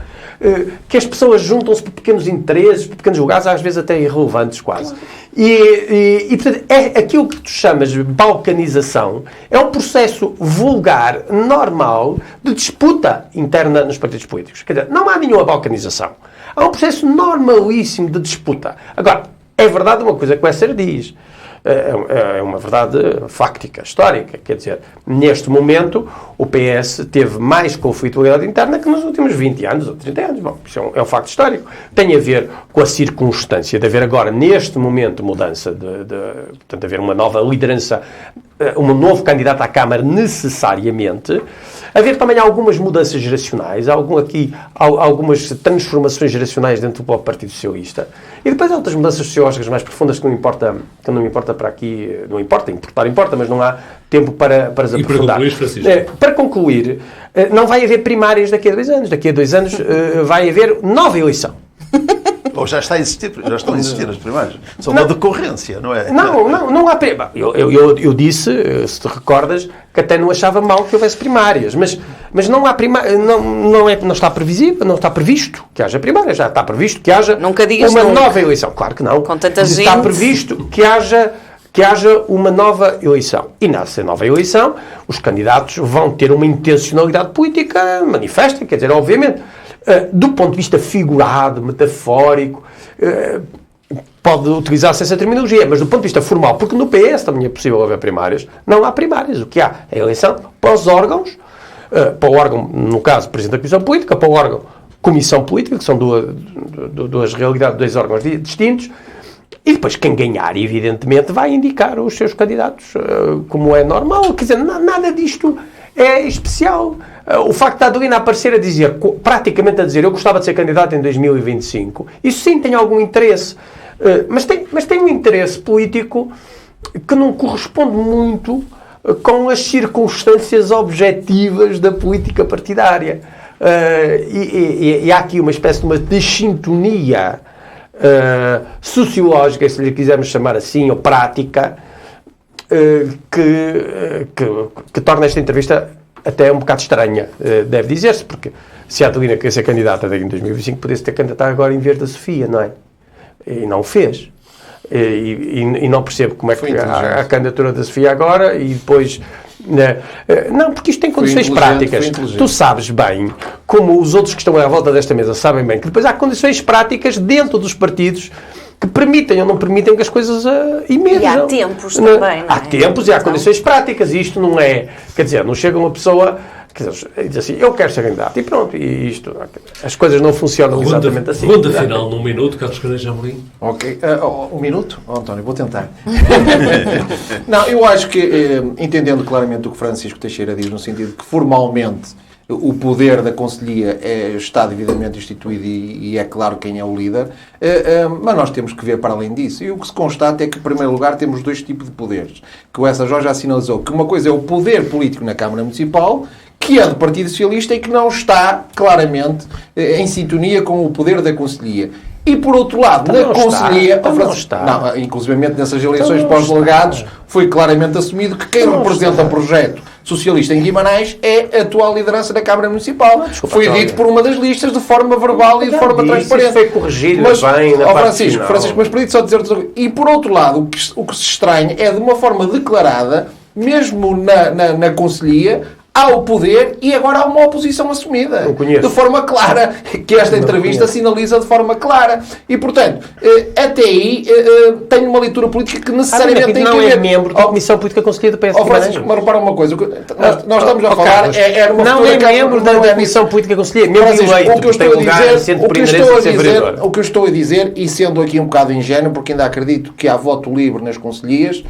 que as pessoas juntam-se por pequenos interesses, por pequenos julgados, às vezes até irrelevantes quase. E portanto, aquilo que tu chamas de balcanização é um processo vulgar, normal, de disputa interna nos partidos políticos. Quer dizer, não há nenhuma balcanização. Há um processo normalíssimo de disputa. Agora, é verdade uma coisa que o Esser diz. É uma verdade fáctica, histórica. Quer dizer, neste momento, o PS teve mais conflitualidade interna que nos últimos 20 anos ou 30 anos. Bom, isso é um facto histórico. Tem a ver com a circunstância de haver agora, neste momento, mudança, portanto, haver uma nova liderança, um novo candidato à Câmara necessariamente. Haver também algumas mudanças geracionais, algumas transformações geracionais dentro do próprio Partido Socialista. E depois há outras mudanças sociológicas mais profundas que não me importa para aqui, não importa, importa, mas não há tempo para as aprofundar. Para concluir, não vai haver primárias daqui a 2 anos. Daqui a 2 anos vai haver nova eleição. Ou já estão a existir as primárias. São uma decorrência, não é? Não há primárias. Eu disse, se te recordas, que até não achava mal que houvesse primárias. Mas não há primárias. Não está previsível, não está previsto que haja primárias. Já está previsto que haja uma nova eleição. Claro que não. Com tanta gente. Está previsto que haja uma nova eleição. E nessa nova eleição, os candidatos vão ter uma intencionalidade política manifesta, quer dizer, obviamente, do ponto de vista figurado, metafórico, pode utilizar-se essa terminologia, mas do ponto de vista formal, porque no PS também é possível haver primárias, não há primárias. O que há é a eleição para os órgãos, para o órgão, no caso, Presidente da Comissão Política, para o órgão Comissão Política, que são duas realidades, 2 órgãos distintos. E depois quem ganhar, evidentemente, vai indicar os seus candidatos, como é normal. Quer dizer, nada disto é especial. O facto de Adelina aparecer a dizer, praticamente a dizer, eu gostava de ser candidato em 2025, isso sim tem algum interesse. Mas tem um interesse político que não corresponde muito com as circunstâncias objetivas da política partidária. E há aqui uma espécie de uma desintonia sociológica, se lhe quisermos chamar assim, ou prática, que torna esta entrevista até um bocado estranha, deve dizer-se, porque se a Adelina quer ser candidata em 2025, podia-se ter candidatado agora em vez da Sofia, não é? E não o fez. E não percebo como é que a candidatura da Sofia agora e depois... Não, porque isto tem condições práticas. Tu sabes bem, como os outros que estão à volta desta mesa sabem bem, que depois há condições práticas dentro dos partidos que permitem ou não permitem que as coisas emerjam. E há tempos também, não é? Há tempos e há condições práticas. E isto não é... Quer dizer, não chega uma pessoa... Quer dizer, diz assim, eu quero ser candidato. E pronto, e isto... As coisas não funcionam exatamente assim. Ronda final, num minuto, Carlos Caneja Amorim. Ok. Um minuto? António, vou tentar. Não, eu acho que, entendendo claramente o que Francisco Teixeira diz, no sentido que formalmente o poder da Conselhia está devidamente instituído e é claro quem é o líder, mas nós temos que ver para além disso. E o que se constata é que, em primeiro lugar, temos 2 tipos de poderes. Que o SJ já sinalizou que uma coisa é o poder político na Câmara Municipal, que é do Partido Socialista e que não está claramente em sintonia com o poder da Conselhia. E, por outro lado, na Conselhia... Não, inclusivamente nessas eleições pós-delegados, foi claramente assumido que quem representa o projeto socialista em Guimarães é a atual liderança da Câmara Municipal. Foi dito por uma das listas de forma verbal e de forma transparente. Foi corrigido bem na parte final. Francisco, mas permite só dizer... E, por outro lado, o que se estranha é, de uma forma declarada, mesmo na Conselhia, há o poder e agora há uma oposição assumida. De forma clara. Que esta entrevista sinaliza de forma clara. E, portanto, até aí tenho uma leitura política que necessariamente tem que ver... Não é membro da Comissão Política Conselhia do PS. Francisco, mas repara uma coisa. Nós estamos a falar... Não é membro da Comissão Política Conselhia. Membro eleito. O que eu estou a dizer, e sendo aqui um bocado ingênuo, porque ainda acredito que há voto livre nas conselhias,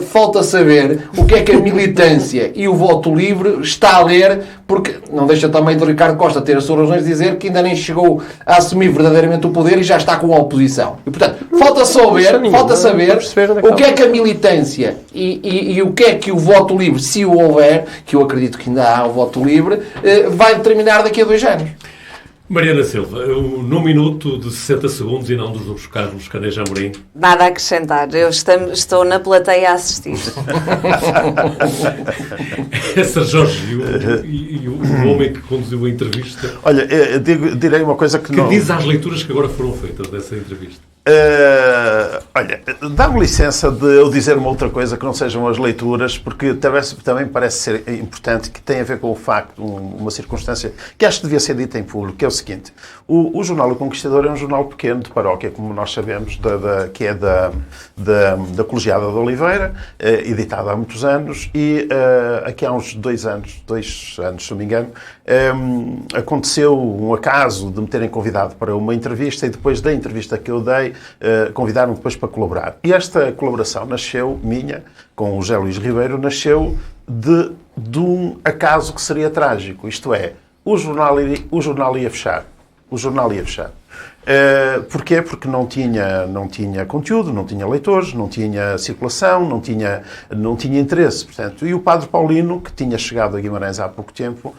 falta saber o que é que a militância e o voto livre está a ler, porque não deixa também de Ricardo Costa ter as suas razões de dizer que ainda nem chegou a assumir verdadeiramente o poder e já está com a oposição. E, portanto, falta saber o que é que a militância e o que é que o voto livre, se o houver, que eu acredito que ainda há o voto livre, vai determinar daqui a 2 anos. Mariana Silva, num minuto de 60 segundos e não dos Carlos Caneja Amorim. Nada a acrescentar. Eu estou na plateia a assistir. Essa Jorge e o homem que conduziu a entrevista. Olha, direi uma coisa que não... diz às leituras que agora foram feitas dessa entrevista? Olha, dá-me licença de eu dizer uma outra coisa que não sejam as leituras, porque também parece ser importante, que tem a ver com o facto, uma circunstância que acho que devia ser dita em público, que é o seguinte: o jornal O Conquistador é um jornal pequeno de paróquia, como nós sabemos, que é da Colegiada de Oliveira, editado há muitos anos, e aqui há uns 2 anos, se não me engano, aconteceu um acaso de me terem convidado para uma entrevista, e depois da entrevista que eu dei, convidaram-me depois para colaborar. E esta colaboração nasceu, com o José Luís Ribeiro, nasceu de um acaso que seria trágico. Isto é, o jornal ia fechar. Porquê? Porque não tinha conteúdo, não tinha leitores, não tinha circulação, não tinha interesse. Portanto, e o padre Paulino, que tinha chegado a Guimarães há pouco tempo,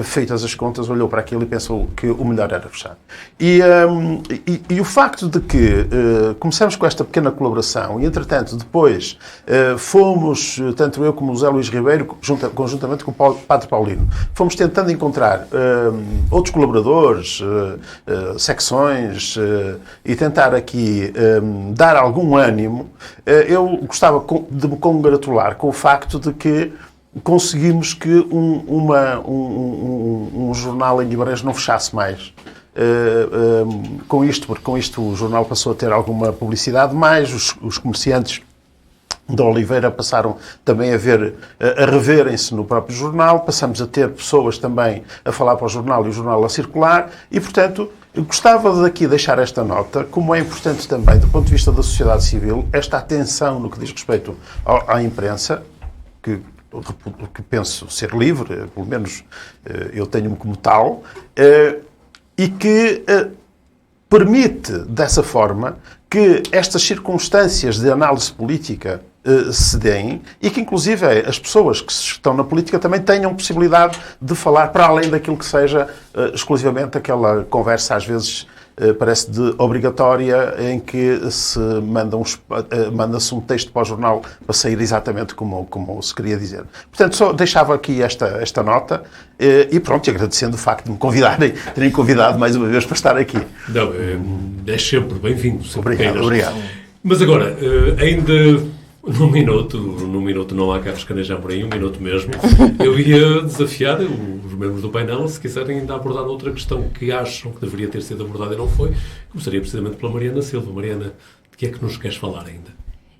feitas as contas, olhou para aquilo e pensou que o melhor era fechar. E o facto de que começamos com esta pequena colaboração e, entretanto, depois fomos, tanto eu como o José Luís Ribeiro, conjuntamente com o padre Paulino, fomos tentando encontrar outros colaboradores, secções, e tentar aqui dar algum ânimo. Eu gostava de me congratular com o facto de que conseguimos que um jornal em Guimarães não fechasse mais. Porque com isto o jornal passou a ter alguma publicidade mais, os comerciantes da Oliveira passaram também a reverem-se no próprio jornal, passamos a ter pessoas também a falar para o jornal e o jornal a circular e, portanto, eu gostava de aqui deixar esta nota, como é importante também, do ponto de vista da sociedade civil, esta atenção no que diz respeito à imprensa, que penso ser livre, pelo menos eu tenho-me como tal, e que permite, dessa forma, que estas circunstâncias de análise política se deem e que, inclusive, as pessoas que estão na política também tenham possibilidade de falar para além daquilo que seja exclusivamente aquela conversa, às vezes, parece obrigatória, em que se manda-se um texto para o jornal para sair exatamente como se queria dizer. Portanto, só deixava aqui esta nota e pronto, agradecendo o facto de me terem convidado mais uma vez para estar aqui. Não, é sempre bem-vindo. Obrigado. Mas agora, ainda num minuto não há cá escanejar por aí, um minuto mesmo, eu ia desafiar os membros do painel, se quiserem ainda abordar outra questão que acham que deveria ter sido abordada e não foi. Começaria precisamente pela Mariana Silva. Mariana, de que é que nos queres falar ainda?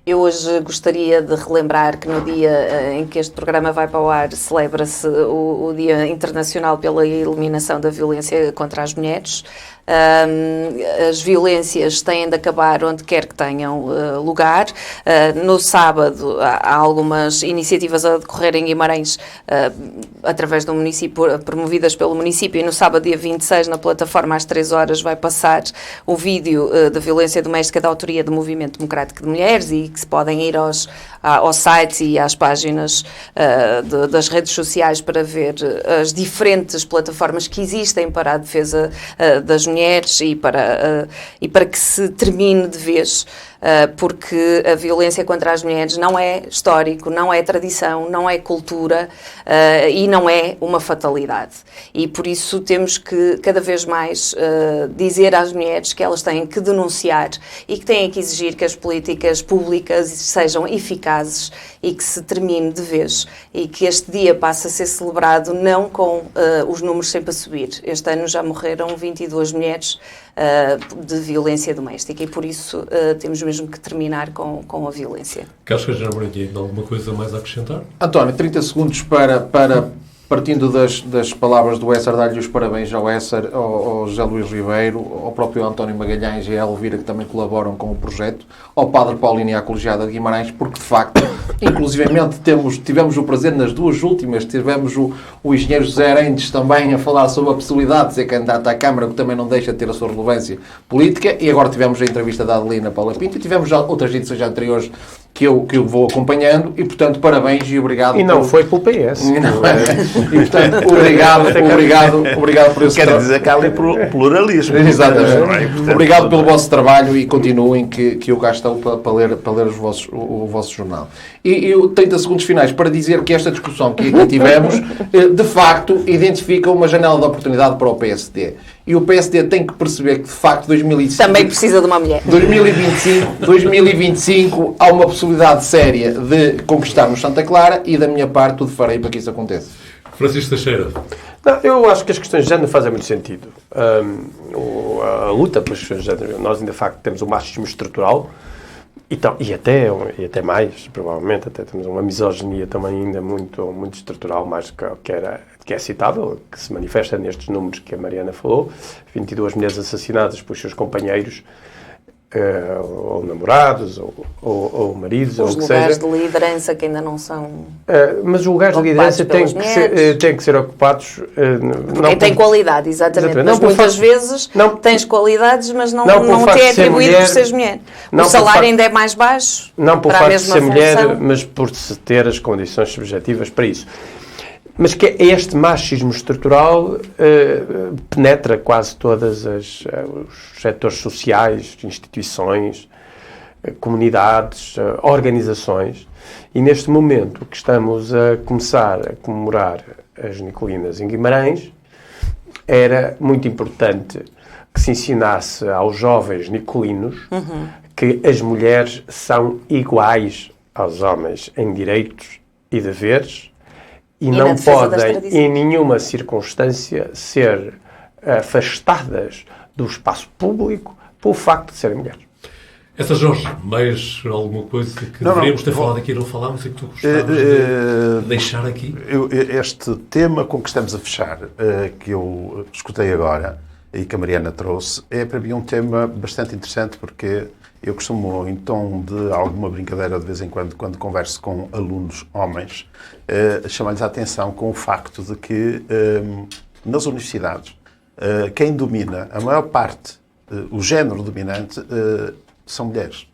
Eu hoje gostaria de relembrar que no dia em que este programa vai para o ar celebra-se o Dia Internacional pela Eliminação da Violência contra as Mulheres. As violências têm de acabar onde quer que tenham lugar. No sábado há algumas iniciativas a decorrer em Guimarães através do município, promovidas pelo município, e no sábado, dia 26, na plataforma às 3 horas, vai passar o vídeo da violência doméstica da autoria do Movimento Democrático de Mulheres, e que se podem ir aos sites e às páginas das redes sociais para ver as diferentes plataformas que existem para a defesa das mulheres e para que se termine de vez, porque a violência contra as mulheres não é histórico, não é tradição, não é cultura e não é uma fatalidade. E por isso temos que cada vez mais dizer às mulheres que elas têm que denunciar e que têm que exigir que as políticas públicas sejam eficazes e que se termine de vez, e que este dia passe a ser celebrado não com os números sempre a subir. Este ano já morreram 22 mulheres de violência doméstica e por isso temos mesmo que terminar com a violência. Carlos Caetano Branquinho, alguma coisa mais a acrescentar? António, 30 segundos para partindo das palavras do Esser, dar-lhe os parabéns ao Esser, ao José Luís Ribeiro, ao próprio António Magalhães e à Elvira, que também colaboram com o projeto, ao Padre Paulino e à Colegiada de Guimarães, porque, de facto, inclusivamente tivemos o prazer nas duas últimas, tivemos o engenheiro José Arendes também a falar sobre a possibilidade de ser candidato à Câmara, que também não deixa de ter a sua relevância política, e agora tivemos a entrevista da Adelina Paula Pinto, e tivemos já outras edições anteriores que eu vou acompanhando, e, portanto, parabéns e obrigado. E não foi pelo PS. E, portanto, obrigado por esse Quer dizer que há ali pluralismo. Exatamente. Obrigado pelo vosso trabalho e continuem que eu cá estou para ler o vosso jornal. E eu 30 segundos finais para dizer que esta discussão que aqui tivemos, de facto, identifica uma janela de oportunidade para o PSD. E o PSD tem que perceber que, de facto, 2025... Também precisa de uma mulher. 2025 há uma possibilidade séria de conquistarmos Santa Clara, e da minha parte tudo farei para que isso aconteça. Francisco Teixeira. Não, eu acho que as questões de género fazem muito sentido. A luta pelas questões de género, nós ainda de facto temos um machismo estrutural e até mais, provavelmente, até temos uma misoginia também ainda muito estrutural, mais que é citável, que se manifesta nestes números que a Mariana falou, 22 mulheres assassinadas pelos seus companheiros. ou namorados, ou maridos, ou o que seja. Os lugares de liderança que ainda não são... Mas os lugares de liderança têm que ser ocupados... Quem tem qualidade, exatamente. Mas muitas vezes tens qualidades, mas não te é atribuído por seres mulher. O salário ainda é mais baixo. Não por facto de ser mulher, mas por se ter as condições subjetivas para isso. Mas que este machismo estrutural penetra quase todos os setores sociais, instituições, comunidades, organizações. E neste momento que estamos a começar a comemorar as Nicolinas em Guimarães, era muito importante que se ensinasse aos jovens nicolinos que as mulheres são iguais aos homens em direitos e deveres, e não podem, em nenhuma circunstância, ser afastadas do espaço público pelo facto de serem mulheres. Essa, Jorge, mais alguma coisa que deveríamos ter falado aqui e não falámos e que tu gostavas de deixar aqui? Este tema com que estamos a fechar, que eu escutei agora e que a Mariana trouxe, é para mim um tema bastante interessante, porque eu costumo, em tom de alguma brincadeira de vez em quando converso com alunos homens, chamar-lhes a atenção com o facto de que nas universidades quem domina, a maior parte, o género dominante, são mulheres.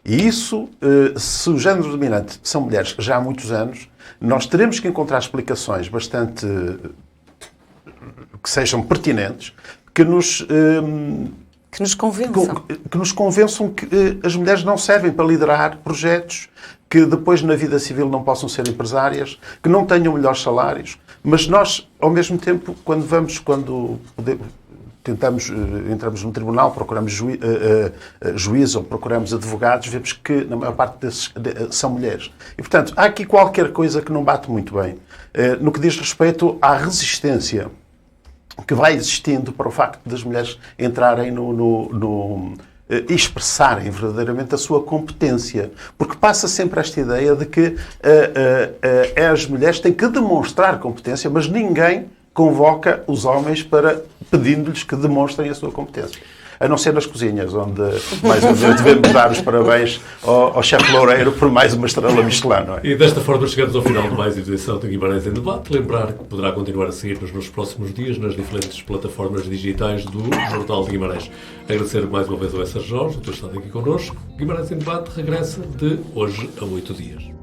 E isso, se o género dominante são mulheres já há muitos anos, nós teremos que encontrar explicações bastante que sejam pertinentes, que nos convençam que as mulheres não servem para liderar projetos, que depois na vida civil não possam ser empresárias, que não tenham melhores salários. Mas nós, ao mesmo tempo, entramos no tribunal, procuramos juízes ou procuramos advogados, vemos que na maior parte desses são mulheres. E, portanto, há aqui qualquer coisa que não bate muito bem no que diz respeito à resistência que vai existindo para o facto das mulheres entrarem e expressarem verdadeiramente a sua competência. Porque passa sempre esta ideia de que as mulheres têm que demonstrar competência, mas ninguém convoca os homens para pedindo-lhes que demonstrem a sua competência. A não ser nas cozinhas, onde, mais uma vez, devemos dar os parabéns ao chefe Loureiro por mais uma estrela Michelin, não é? E desta forma chegamos ao final de mais uma edição do Guimarães em Debate. Lembrar que poderá continuar a seguir-nos nos próximos dias nas diferentes plataformas digitais do Jornal de Guimarães. Agradecer mais uma vez ao César Jorge por ter estado aqui connosco. Guimarães em Debate regressa de hoje a 8 dias.